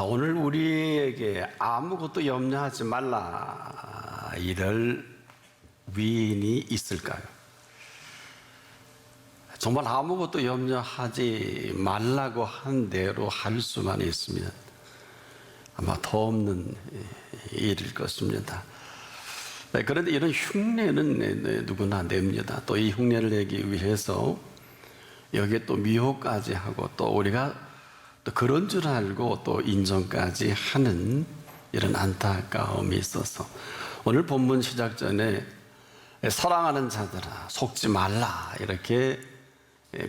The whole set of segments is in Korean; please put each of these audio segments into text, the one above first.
오늘 우리에게 아무것도 염려하지 말라 이럴 위인이 있을까요? 정말 아무것도 염려하지 말라고 한 대로 할 수만 있으면 아마 더 없는 일일 것입니다. 그런데 이런 흉내는 누구나 냅니다. 또 이 흉내를 내기 위해서 여기에 또 미혹까지 하고 또 우리가 또 그런 줄 알고 또 인정까지 하는 이런 안타까움이 있어서 오늘 본문 시작 전에 사랑하는 자들아 속지 말라 이렇게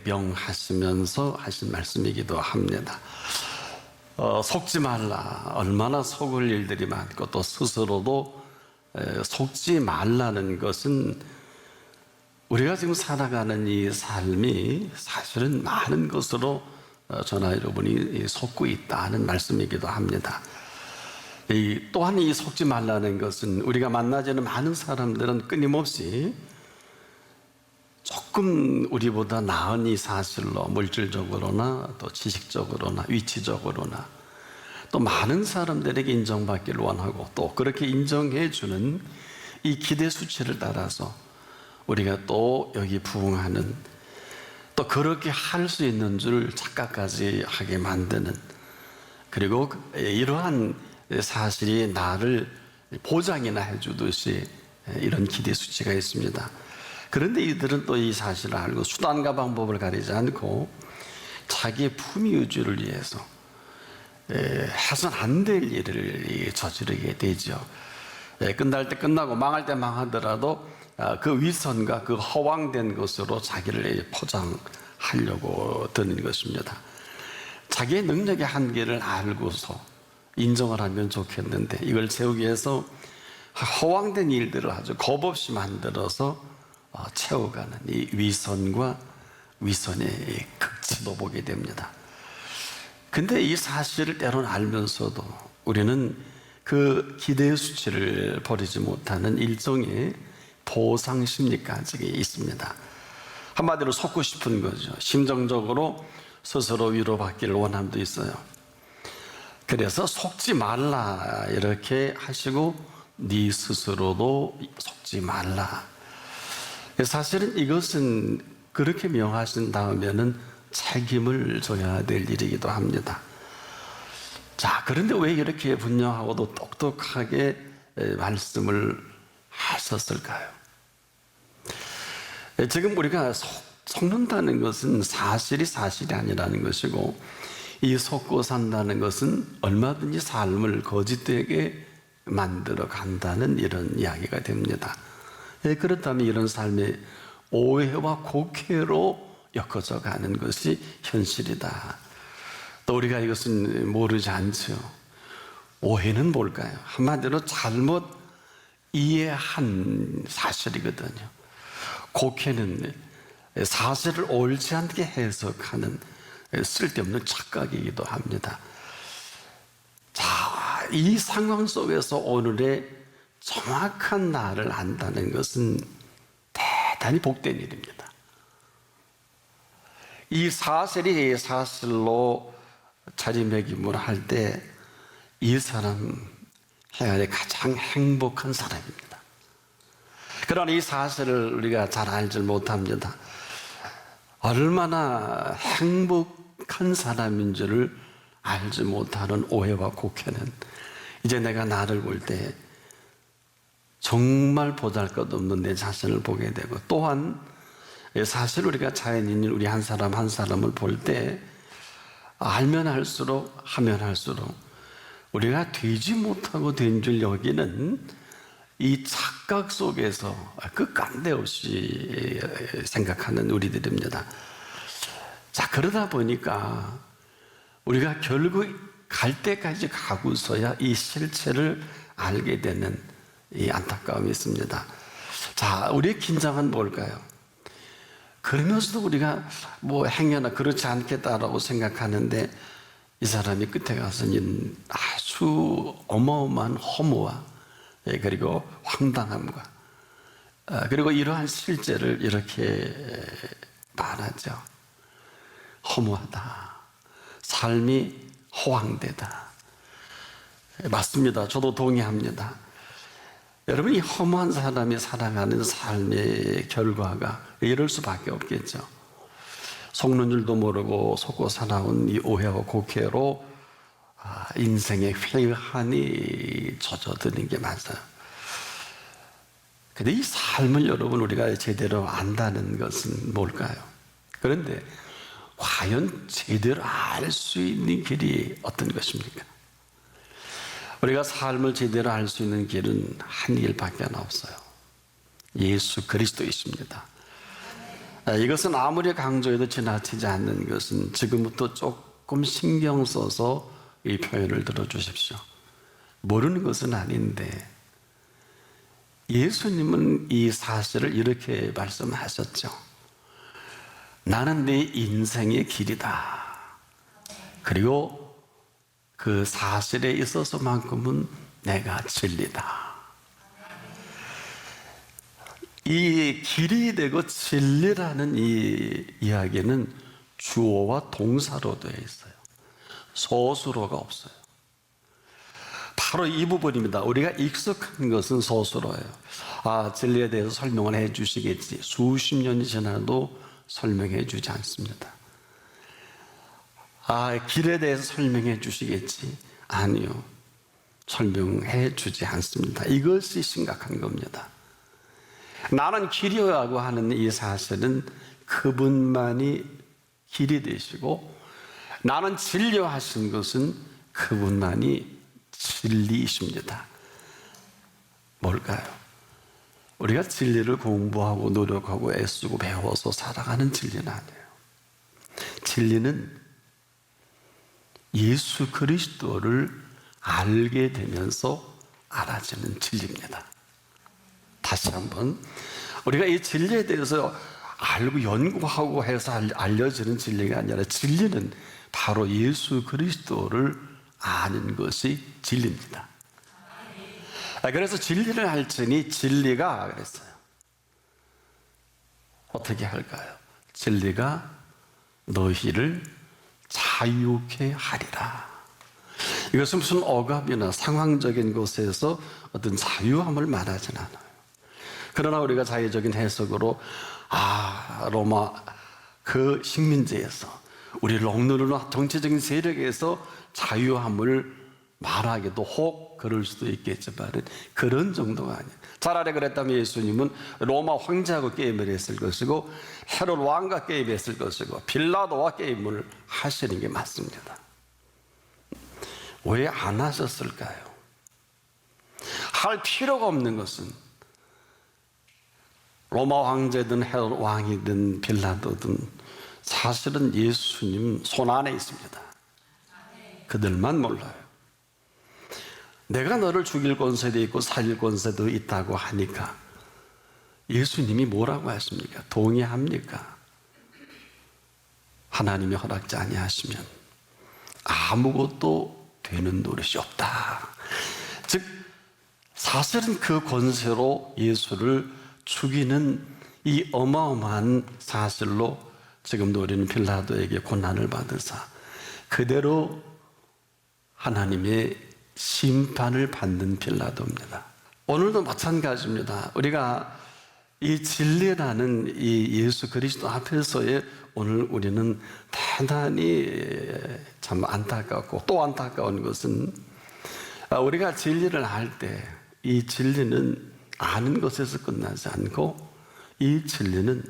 명하시면서 하신 말씀이기도 합니다. 속지 말라, 얼마나 속을 일들이 많고 또 스스로도 속지 말라는 것은 우리가 지금 살아가는 이 삶이 사실은 많은 것으로 저나 여러분이 속고 있다는 말씀이기도 합니다. 또한 이 속지 말라는 것은 우리가 만나지는 많은 사람들은 끊임없이 조금 우리보다 나은 이 사실로 물질적으로나 또 지식적으로나 위치적으로나 또 많은 사람들에게 인정받기를 원하고 또 그렇게 인정해 주는 이 기대 수치를 따라서 우리가 또 여기 부응하는 또 그렇게 할 수 있는 줄 착각까지 하게 만드는, 그리고 이러한 사실이 나를 보장이나 해주듯이 이런 기대 수치가 있습니다. 그런데 이들은 또 이 사실을 알고 수단과 방법을 가리지 않고 자기의 품위 유지를 위해서 해서는 안 될 일을 저지르게 되죠. 끝날 때 끝나고 망할 때 망하더라도 그 위선과 그 허황된 것으로 자기를 포장하려고 드는 것입니다. 자기의 능력의 한계를 알고서 인정을 하면 좋겠는데 이걸 채우기 위해서 허황된 일들을 아주 겁없이 만들어서 채워가는 이 위선과 위선의 극치도 보게 됩니다. 근데 이 사실을 때로는 알면서도 우리는 그 기대의 수치를 버리지 못하는 일종의 보상 심리까지 있습니다. 한마디로 속고 싶은 거죠. 심정적으로 스스로 위로받기를 원함도 있어요. 그래서 속지 말라 이렇게 하시고 네 스스로도 속지 말라. 사실은 이것은 그렇게 명하신 다음에는 책임을 져야 될 일이기도 합니다. 자, 그런데 왜 이렇게 분명하고도 똑똑하게 말씀을 하셨을까요? 지금 우리가 속는다는 것은 사실이 아니라는 것이고, 이 속고 산다는 것은 얼마든지 삶을 거짓되게 만들어 간다는 이런 이야기가 됩니다. 그렇다면 이런 삶의 오해와 곡해로 엮어져 가는 것이 현실이다. 또 우리가 이것은 모르지 않죠. 오해는 뭘까요? 한마디로 잘못 이해한 사실이거든요. 곡해는 사실을 옳지 않게 해석하는 쓸데없는 착각이기도 합니다. 자, 이 상황 속에서 오늘의 정확한 나를 안다는 것은 대단히 복된 일입니다. 이 사실이 사실로 자리매김을 할 때 이 사람 해야 가장 행복한 사람입니다. 그러나 이 사실을 우리가 잘 알지 못합니다. 얼마나 행복한 사람인 줄을 알지 못하는 오해와 곡해는 이제 내가 나를 볼 때 정말 보잘것없는 내 자신을 보게 되고, 또한 사실 우리가 자연인인 우리 한 사람 한 사람을 볼 때 알면 할수록 하면 할수록 우리가 되지 못하고 된 줄 여기는 이 착각 속에서 끝간데없이 생각하는 우리들입니다. 자, 그러다 보니까 우리가 결국 갈 때까지 가고서야 이 실체를 알게 되는 이 안타까움이 있습니다. 자, 우리의 긴장은 뭘까요? 그러면서도 우리가 뭐 행여나 그렇지 않겠다라고 생각하는데 이 사람이 끝에 가서는 아주 어마어마한 허무와 그리고 황당함과 그리고 이러한 실제를 이렇게 말하죠. 허무하다. 삶이 허황되다. 맞습니다. 저도 동의합니다. 여러분, 이 허무한 사람이 살아가는 삶의 결과가 이럴 수밖에 없겠죠. 속는 줄도 모르고 속고 살아온 이 오해와 곡해로 인생의 회한이 젖어드는 게 맞아요. 근데 이 삶을 여러분 우리가 제대로 안다는 것은 뭘까요? 그런데 과연 제대로 알 수 있는 길이 어떤 것입니까? 우리가 삶을 제대로 알 수 있는 길은 한 길밖에 없어요. 예수 그리스도이십니다. 이것은 아무리 강조해도 지나치지 않는 것은 지금부터 조금 신경 써서 이 표현을 들어주십시오. 모르는 것은 아닌데 예수님은 이 사실을 이렇게 말씀하셨죠. 나는 내 인생의 길이다. 그리고 그 사실에 있어서만큼은 내가 진리다. 이 길이 되고 진리라는 이 이야기는 주어와 동사로 되어 있어요. 소수로가 없어요. 바로 이 부분입니다. 우리가 익숙한 것은 소수로예요. 진리에 대해서 설명을 해 주시겠지. 수십 년이 지나도 설명해 주지 않습니다. 길에 대해서 설명해 주시겠지. 아니요. 설명해 주지 않습니다. 이것이 심각한 겁니다. 나는 길이라고 하는 이 사실은 그분만이 길이 되시고, 나는 진리하신 것은 그분만이 진리이십니다. 뭘까요? 우리가 진리를 공부하고 노력하고 애쓰고 배워서 살아가는 진리는 아니에요. 진리는 예수 그리스도를 알게 되면서 알아지는 진리입니다. 다시 한번, 우리가 이 진리에 대해서 알고 연구하고 해서 알려지는 진리가 아니라 진리는 바로 예수 그리스도를 아는 것이 진리입니다. 그래서 진리를 할지니 진리가 그랬어요. 어떻게 할까요? 진리가 너희를 자유케 하리라. 이것은 무슨 억압이나 상황적인 곳에서 어떤 자유함을 말하진 않아요. 그러나 우리가 자의적인 해석으로 로마 그 식민지에서 우리를 억누르는 정치적인 세력에서 자유함을 말하기도 혹 그럴 수도 있겠지만 그런 정도가 아니에요. 차라리 그랬다면 예수님은 로마 황제하고 게임을 했을 것이고 헤롯 왕과 게임했을 것이고 빌라도와 게임을 하시는 게 맞습니다. 왜 안 하셨을까요? 할 필요가 없는 것은 로마 황제든 헤롯 왕이든 빌라도든 사실은 예수님 손 안에 있습니다. 그들만 몰라요. 내가 너를 죽일 권세도 있고 살릴 권세도 있다고 하니까 예수님이 뭐라고 하십니까? 동의합니까? 하나님이 허락지 아니하시면 아무것도 되는 노릇이 없다. 즉 사실은 그 권세로 예수를 죽이는 이 어마어마한 사실로 지금도 우리는 빌라도에게 고난을 받으사 그대로 하나님의 심판을 받는 빌라도입니다. 오늘도 마찬가지입니다. 우리가 이 진리라는 이 예수 그리스도 앞에서의 오늘 우리는 대단히 참 안타깝고 또 안타까운 것은 우리가 진리를 알 때 이 진리는 아는 것에서 끝나지 않고 이 진리는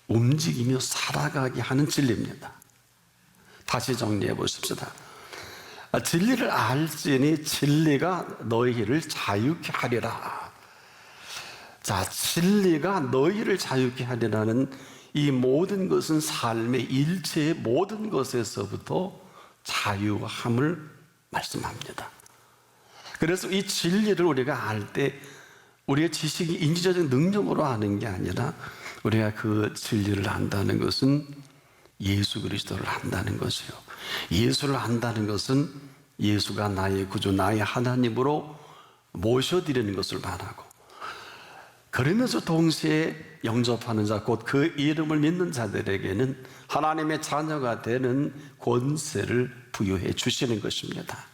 움직이며 살아가게 하는 진리입니다. 다시 정리해 보십시다. 진리를 알지니 진리가 너희를 자유케 하리라. 자, 진리가 너희를 자유케 하리라는 이 모든 것은 삶의 일체의 모든 것에서부터 자유함을 말씀합니다. 그래서 이 진리를 우리가 알 때 우리의 지식이 인지적인 능력으로 아는 게 아니라 우리가 그 진리를 안다는 것은 예수 그리스도를 안다는 것이요. 예수를 안다는 것은 예수가 나의 구주, 나의 하나님으로 모셔드리는 것을 말하고 그러면서 동시에 영접하는 자, 곧 그 이름을 믿는 자들에게는 하나님의 자녀가 되는 권세를 부여해 주시는 것입니다.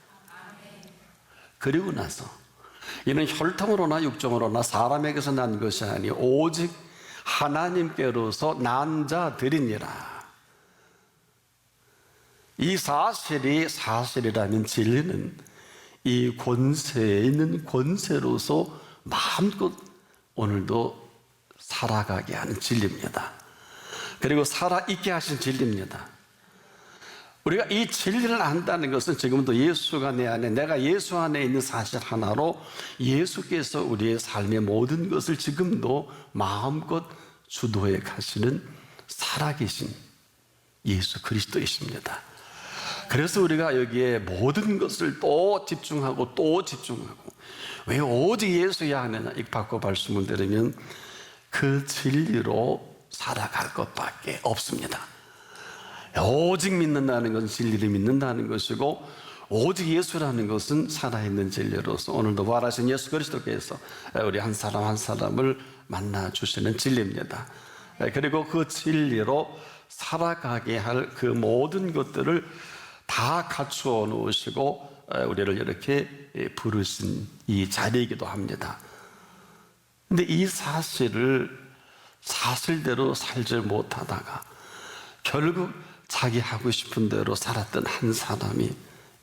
그리고 나서 이는 혈통으로나 육정으로나 사람에게서 난 것이 아니 오직 하나님께로서 난 자들이니라. 이 사실이 사실이라는 진리는 이 권세에 있는 권세로서 마음껏 오늘도 살아가게 하는 진리입니다. 그리고 살아있게 하신 진리입니다. 우리가 이 진리를 안다는 것은 지금도 예수가 내 안에, 내가 예수 안에 있는 사실 하나로 예수께서 우리의 삶의 모든 것을 지금도 마음껏 주도해 가시는 살아계신 예수 그리스도이십니다. 그래서 우리가 여기에 모든 것을 또 집중하고 또 집중하고, 왜 오직 예수야 하느냐, 이 바꿔 말씀을 들으면 그 진리로 살아갈 것밖에 없습니다. 오직 믿는다는 것은 진리를 믿는다는 것이고, 오직 예수라는 것은 살아있는 진리로서 오늘도 부활하신 예수 그리스도께서 우리 한 사람 한 사람을 만나 주시는 진리입니다. 그리고 그 진리로 살아가게 할 그 모든 것들을 다 갖추어 놓으시고 우리를 이렇게 부르신 이 자리이기도 합니다. 근데 이 사실을 사실대로 살지 못하다가 결국 자기 하고 싶은 대로 살았던 한 사람이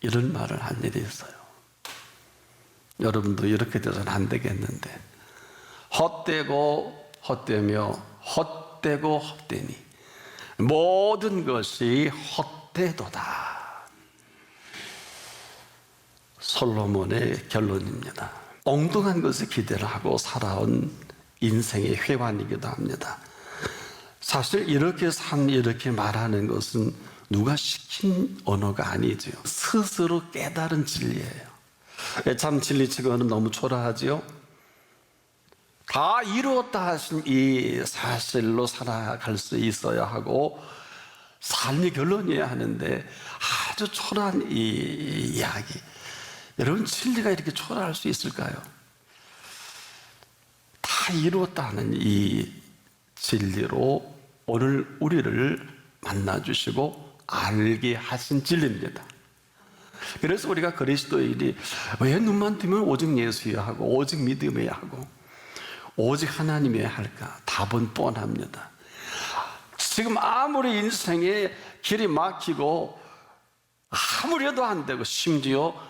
이런 말을 한 일이 있어요. 여러분도 이렇게 돼서는 안 되겠는데, 헛되고 헛되며 헛되고 헛되니 모든 것이 헛되도다. 솔로몬의 결론입니다. 엉뚱한 것에 기대를 하고 살아온 인생의 회환이기도 합니다. 사실 이렇게 말하는 것은 누가 시킨 언어가 아니죠. 스스로 깨달은 진리예요. 참 진리치고는 너무 초라하지요. 다 이루었다 하신 이 사실로 살아갈 수 있어야 하고 삶의 결론이어야 하는데 아주 초라한 이 이야기. 여러분, 진리가 이렇게 초라할 수 있을까요? 다 이루었다 하는 이 진리로 오늘 우리를 만나주시고 알게 하신 진리입니다. 그래서 우리가 그리스도인이 왜 눈만 뜨면 오직 예수여야 하고 오직 믿음해야 하고 오직 하나님이어야 할까? 답은 뻔합니다. 지금 아무리 인생에 길이 막히고 아무리 해도 안 되고 심지어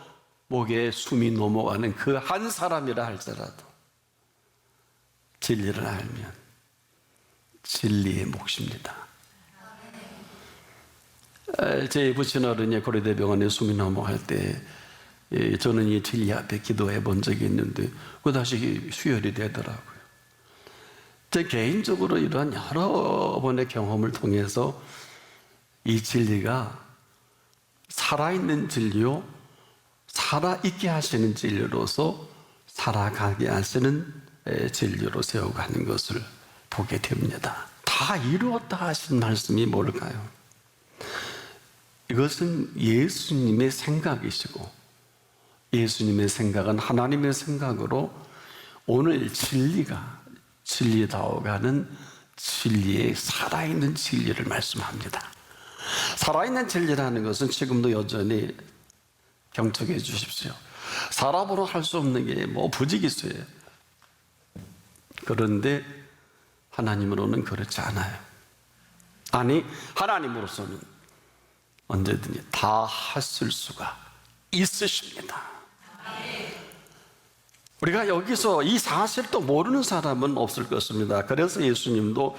목에 숨이 넘어가는 그 한 사람이라 할지라도 진리를 알면 진리의 몫입니다. 제 부친 어른이 고려대병원에 숨이 넘어갈 때 저는 이 진리 앞에 기도해 본 적이 있는데 그 다시 수혈이 되더라고요. 제 개인적으로 이러한 여러 번의 경험을 통해서 이 진리가 살아있는 진리요, 살아있게 하시는 진리로서 살아가게 하시는 진리로 세워가는 것을 보게 됩니다. 다 이루었다 하신 말씀이 뭘까요? 이것은 예수님의 생각이시고 예수님의 생각은 하나님의 생각으로 오늘 진리가 진리다워가는 진리의 살아있는 진리를 말씀합니다. 살아있는 진리라는 것은 지금도 여전히 경청해 주십시오. 사람으로 할 수 없는 게 뭐 부지기수예요. 그런데 하나님으로는 그렇지 않아요. 아니, 하나님으로서는 언제든지 다 하실 수가 있으십니다. 우리가 여기서 이 사실도 모르는 사람은 없을 것입니다. 그래서 예수님도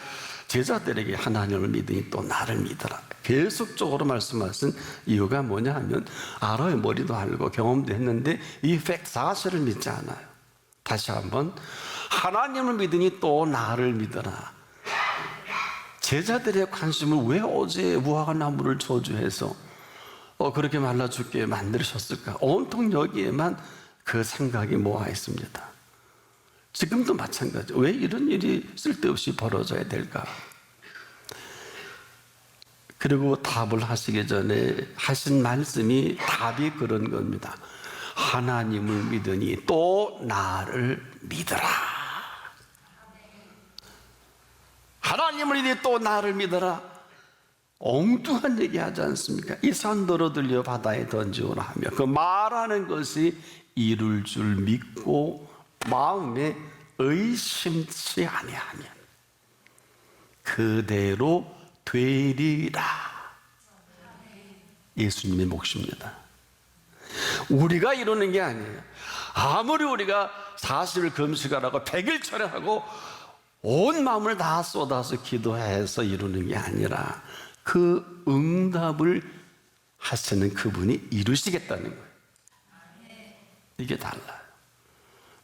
제자들에게 하나님을 믿으니 또 나를 믿어라 계속적으로 말씀하신 이유가 뭐냐 하면 알아요. 머리도 알고 경험도 했는데 이 팩트 사실을 믿지 않아요. 다시 한번 하나님을 믿으니 또 나를 믿어라. 제자들의 관심을 왜 어제 무화과나무를 저주해서 그렇게 말라 죽게 만드셨을까? 온통 여기에만 그 생각이 모아 있습니다. 지금도 마찬가지. 왜 이런 일이 쓸데없이 벌어져야 될까? 그리고 답을 하시기 전에 하신 말씀이 답이 그런 겁니다. 하나님을 믿으니 또 나를 믿어라. 하나님을 믿으니 또 나를 믿어라. 엉뚱한 얘기 하지 않습니까? 이 산 너러들려 바다에 던지오라 하며 그 말하는 것이 이룰 줄 믿고 마음에 의심치 아니하면 그대로 되리라. 예수님의 몫입니다. 우리가 이루는 게 아니에요. 아무리 우리가 40일 금식하라고 100일 철회하고 온 마음을 다 쏟아서 기도해서 이루는 게 아니라 그 응답을 하시는 그분이 이루시겠다는 거예요. 이게 달라요.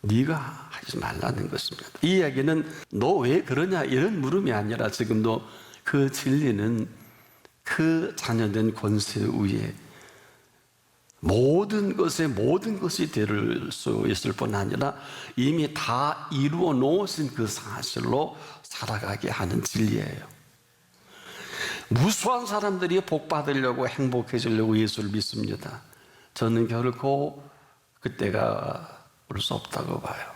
네가 하지 말라는 것입니다. 이 이야기는 너 왜 그러냐 이런 물음이 아니라 지금도 그 진리는 그 자녀된 권세 위에 모든 것이 될 수 있을 뿐 아니라 이미 다 이루어 놓으신 그 사실로 살아가게 하는 진리예요. 무수한 사람들이 복 받으려고 행복해지려고 예수를 믿습니다. 저는 결코 그때가 올 수 없다고 봐요.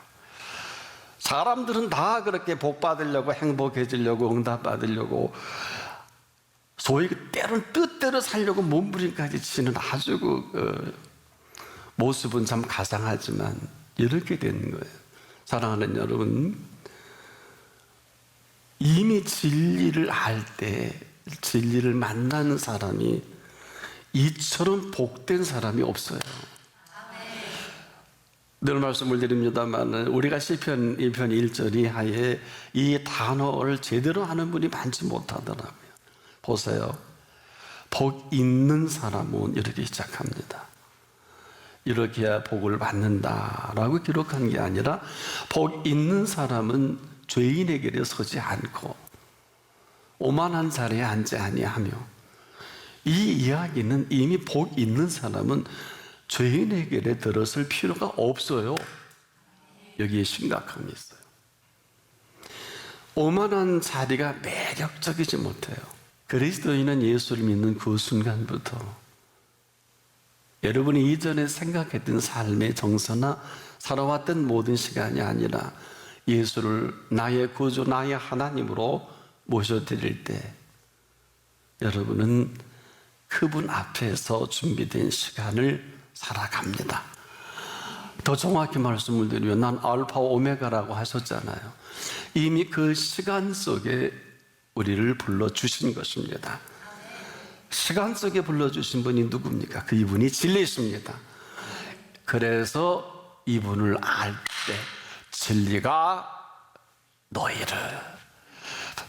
사람들은 다 그렇게 복 받으려고 행복해지려고 응답 받으려고 소위 때로는 뜻대로 살려고 몸부림까지 치는 아주 모습은 참 가상하지만 이렇게 되는 거예요. 사랑하는 여러분, 이미 진리를 알 때 진리를 만나는 사람이 이처럼 복된 사람이 없어요. 늘 말씀을 드립니다만 우리가 시편 1편 1절 이하에 이 단어를 제대로 하는 분이 많지 못하더라고요. 보세요. 복 있는 사람은 이렇게 시작합니다. 이렇게 해야 복을 받는다라고 기록한 게 아니라 복 있는 사람은 죄인의 길에 서지 않고 오만한 자리에 앉지 아니하며, 이 이야기는 이미 복 있는 사람은 죄인의 길에 들어설 필요가 없어요. 여기에 심각함이 있어요. 오만한 자리가 매력적이지 못해요. 그리스도인은 예수를 믿는 그 순간부터 여러분이 이전에 생각했던 삶의 정서나 살아왔던 모든 시간이 아니라 예수를 나의 구주, 나의 하나님으로 모셔드릴 때 여러분은 그분 앞에서 준비된 시간을 살아갑니다. 더 정확히 말씀을 드리면 난 알파 오메가라고 하셨잖아요. 이미 그 시간 속에 우리를 불러주신 것입니다. 시간 속에 불러주신 분이 누굽니까? 그 이분이 진리이십니다. 그래서 이분을 알 때 진리가 너희를,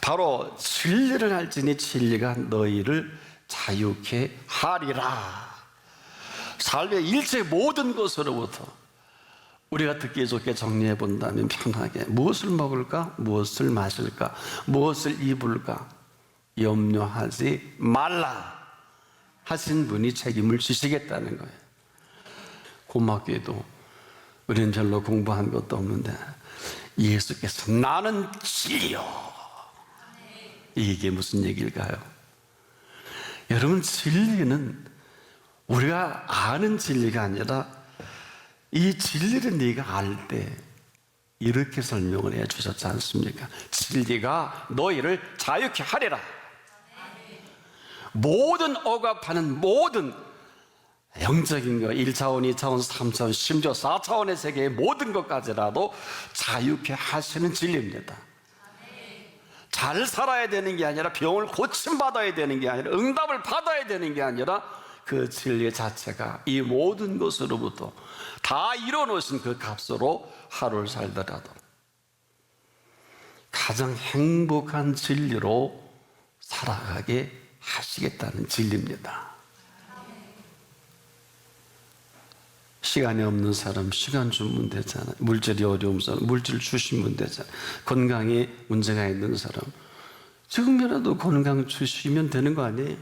바로 진리를 알지니 진리가 너희를 자유케 하리라. 삶의 일체 모든 것으로부터 우리가 듣기 좋게 정리해 본다면 편하게 무엇을 먹을까? 무엇을 마실까? 무엇을 입을까? 염려하지 말라 하신 분이 책임을 지시겠다는 거예요. 고맙게도 우리는 별로 공부한 것도 없는데 예수께서 나는 진리요. 이게 무슨 얘기일까요? 여러분, 진리는 우리가 아는 진리가 아니라 이 진리를 네가 알 때 이렇게 설명을 해 주셨지 않습니까? 진리가 너희를 자유케 하리라. 모든 억압하는 모든 영적인 것, 1차원, 2차원, 3차원, 심지어 4차원의 세계의 모든 것까지라도 자유케 하시는 진리입니다. 잘 살아야 되는 게 아니라 병을 고침받아야 되는 게 아니라 응답을 받아야 되는 게 아니라 그 진리 자체가 이 모든 것으로부터 다 이뤄놓으신 그 값으로 하루를 살더라도 가장 행복한 진리로 살아가게 하시겠다는 진리입니다. 시간이 없는 사람 시간 주면 되잖아요. 물질이 어려운 사람 물질 주시면 되잖아요. 건강에 문제가 있는 사람 지금이라도 건강 주시면 되는 거 아니에요?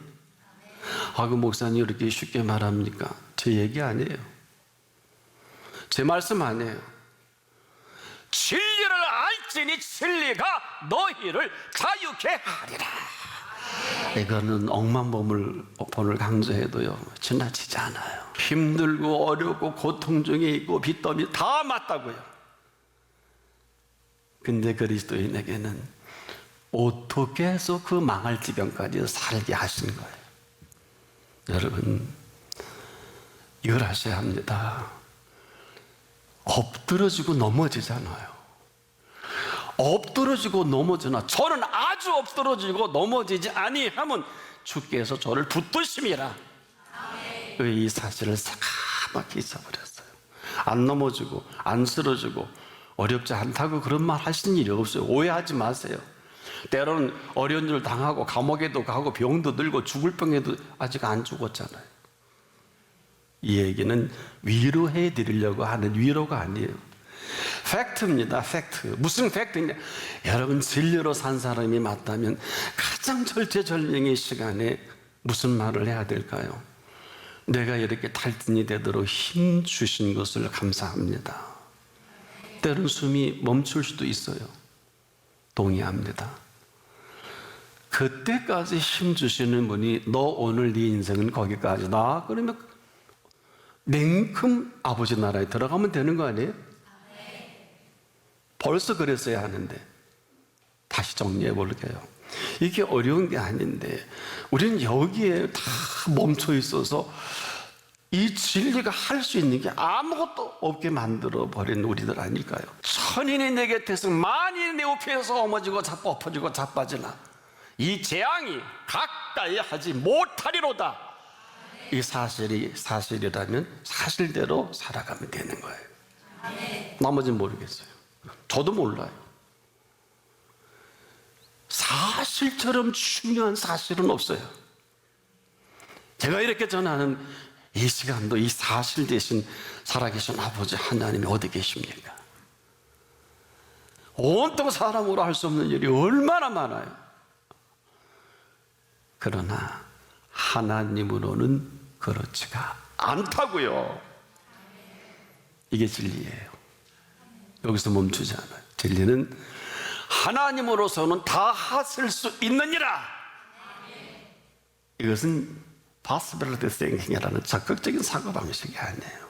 아, 그 목사님 이렇게 쉽게 말합니까? 제 얘기 아니에요. 제 말씀 아니에요. 진리를 알지니 진리가 너희를 자유케 하리라. 이거는 억만 번을 강조해도요 지나치지 않아요. 힘들고 어렵고 고통 중에 있고 빚더미 다 맞다고요. 근데 그리스도인에게는 어떻게 해서 그 망할 지경까지 살게 하신 거예요. 여러분, 이걸 하셔야 합니다. 엎드러지고 넘어지잖아요. 엎드러지고 넘어지나 저는 아주 엎드러지고 넘어지지 아니하면 주께서 저를 붙드심이라. 이 사실을 새까맣게 잊어버렸어요. 안 넘어지고 안 쓰러지고 어렵지 않다고 그런 말 하시는 일이 없어요. 오해하지 마세요. 때로는 어려운 일을 당하고 감옥에도 가고 병도 들고 죽을 병에도 아직 안 죽었잖아요. 이 얘기는 위로해 드리려고 하는 위로가 아니에요. 팩트입니다. 팩트. 무슨 팩트냐? 여러분, 진리로 산 사람이 맞다면 가장 절체절명의 시간에 무슨 말을 해야 될까요? 내가 이렇게 탈진이 되도록 힘 주신 것을 감사합니다. 때론 숨이 멈출 수도 있어요. 동의합니다. 그때까지 힘 주시는 분이 너 오늘 네 인생은 거기까지다. 그러면 냉큼 아버지 나라에 들어가면 되는 거 아니에요? 벌써 그랬어야 하는데 다시 정리해 볼게요. 이게 어려운 게 아닌데 우리는 여기에 다 멈춰 있어서 이 진리가 할 수 있는 게 아무것도 없게 만들어 버린 우리들 아닐까요? 천인이 내 곁에서 만인이 내 옆에서 넘어지고 엎어지고 자빠지나 이 재앙이 가까이 하지 못하리로다. 이 사실이 사실이라면 사실대로 살아가면 되는 거예요. 나머지는 모르겠어요. 저도 몰라요. 사실처럼 중요한 사실은 없어요. 제가 이렇게 전하는 이 시간도 이 사실 대신 살아계신 아버지 하나님이 어디 계십니까? 온통 사람으로 할 수 없는 일이 얼마나 많아요. 그러나 하나님으로는 그렇지가 않다고요. 이게 진리예요. 여기서 멈추지 않아요. 진리는 하나님으로서는 다 하실 수 있느니라. 이것은 possibility thinking이라는 적극적인 사고방식이 아니에요.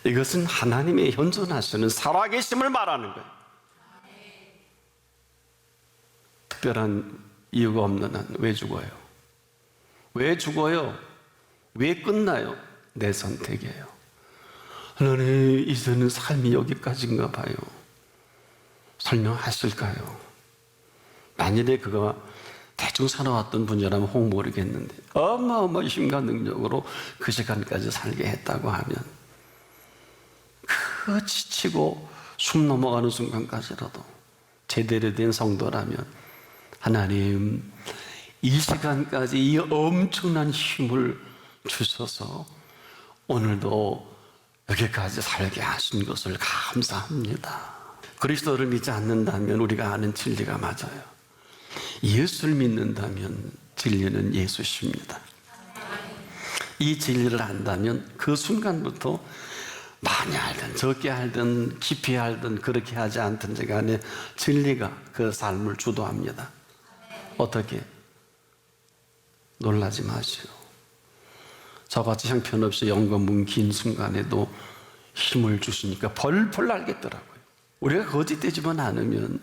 이것은 하나님의 현존하시는 살아계심을 말하는 거예요. 특별한 이유가 없는 한 왜 죽어요? 왜 죽어요? 왜 끝나요? 내 선택이에요. 하나님, 이제는 삶이 여기까지인가 봐요. 설명하실까요? 만일에 그가 대충 살아왔던 분이라면 혹 모르겠는데 어마어마한 힘과 능력으로 그 시간까지 살게 했다고 하면 그 지치고 숨 넘어가는 순간까지라도 제대로 된 성도라면 하나님, 이 시간까지 이 엄청난 힘을 주셔서 오늘도 여기까지 살게 하신 것을 감사합니다. 그리스도를 믿지 않는다면 우리가 아는 진리가 맞아요. 예수를 믿는다면 진리는 예수십니다. 이 진리를 안다면 그 순간부터 많이 알든 적게 알든 깊이 알든 그렇게 하지 않든지 간에 진리가 그 삶을 주도합니다. 어떻게? 놀라지 마시오. 저같이 형편없이 영과 긴 순간에도 힘을 주시니까 벌벌 알겠더라고요. 우리가 거짓되지만 않으면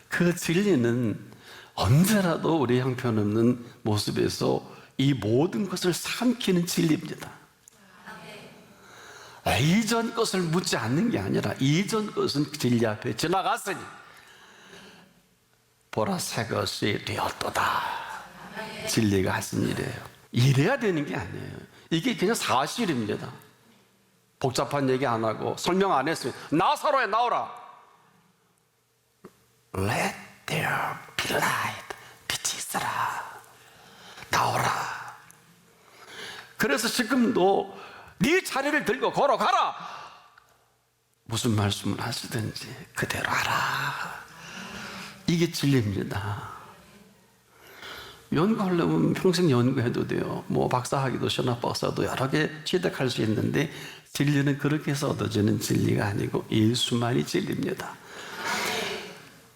그 진리는 언제라도 우리 형편없는 모습에서 이 모든 것을 삼키는 진리입니다. 이전 것을 묻지 않는 게 아니라 이전 것은 진리 앞에 지나갔으니 보라 새 것이 되었도다. 진리가 하신 일이에요. 이래야 되는 게 아니에요. 이게 그냥 사실입니다. 복잡한 얘기 안 하고 설명 안 했어요. 나사로에 나오라. Let there be light. 빛이 있어라. 나오라. 그래서 지금도 네 자리를 들고 걸어가라. 무슨 말씀을 하시든지 그대로 하라. 이게 진리입니다. 연구하려면 평생 연구해도 돼요. 뭐 박사학위도 신학 박사도 여러 개 취득할 수 있는데 진리는 그렇게 해서 얻어지는 진리가 아니고 예수만이 진리입니다.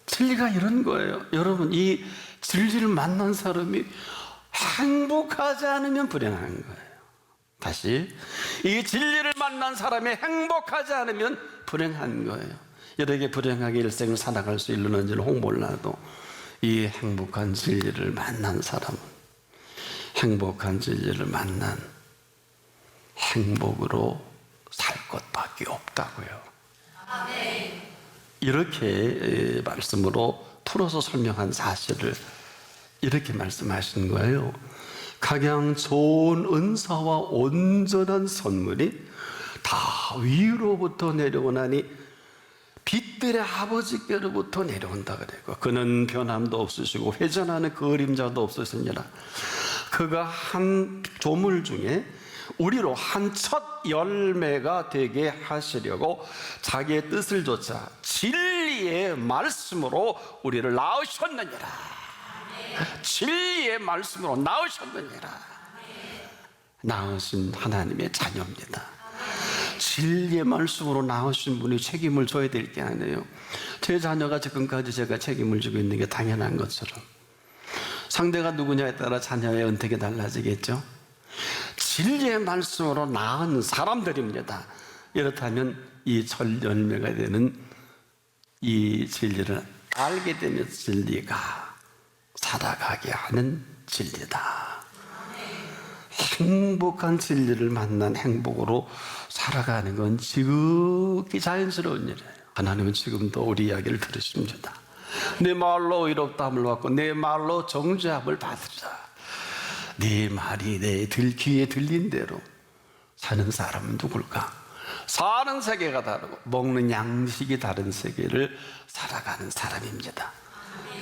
진리가 이런 거예요. 여러분, 이 진리를 만난 사람이 행복하지 않으면 불행한 거예요. 다시, 이 진리를 만난 사람이 행복하지 않으면 불행한 거예요. 이렇게 불행하게 일생을 살아갈 수 있는지는 혹 몰라도 이 행복한 진리를 만난 사람은 행복한 진리를 만난 행복으로 살 것밖에 없다고요. 이렇게 말씀으로 풀어서 설명한 사실을 이렇게 말씀하신 거예요. 각양 좋은 은사와 온전한 선물이 다 위로부터 내려오나니 빛들의 아버지께로부터 내려온다 그래요. 그는 변함도 없으시고 회전하는 그림자도 없으시니라. 그가 한 조물 중에 우리로 한 첫 열매가 되게 하시려고 자기의 뜻을 조차 진리의 말씀으로 우리를 낳으셨느니라. 진리의 말씀으로 낳으셨느니라. 낳으신 하나님의 자녀입니다. 진리의 말씀으로 낳으신 분이 책임을 져야 될 게 아니에요. 제 자녀가 지금까지 제가 책임을 지고 있는 게 당연한 것처럼 상대가 누구냐에 따라 자녀의 은택이 달라지겠죠. 진리의 말씀으로 낳은 사람들입니다. 이렇다면 이 첫 열매가 되는 이 진리를 알게 되는 진리가 살아가게 하는 진리다. 행복한 진리를 만난 행복으로 살아가는 건 지극히 자연스러운 일이에요. 하나님은 지금도 우리 이야기를 들으십니다. 내 말로 의롭다함을 받고 내 말로 정죄함을 받으리라. 네 말이 내 귀에 들린 대로 사는 사람은 누굴까? 사는 세계가 다르고 먹는 양식이 다른 세계를 살아가는 사람입니다.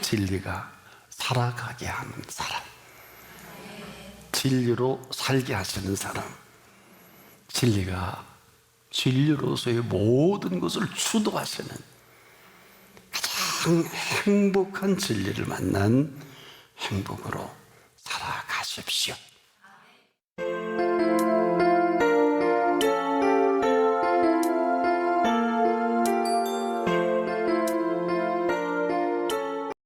진리가 살아가게 하는 사람, 진리로 살게 하시는 사람, 진리가 진리로서의 모든 것을 주도하시는 가장 행복한 진리를 만난 행복으로 살아가십시오.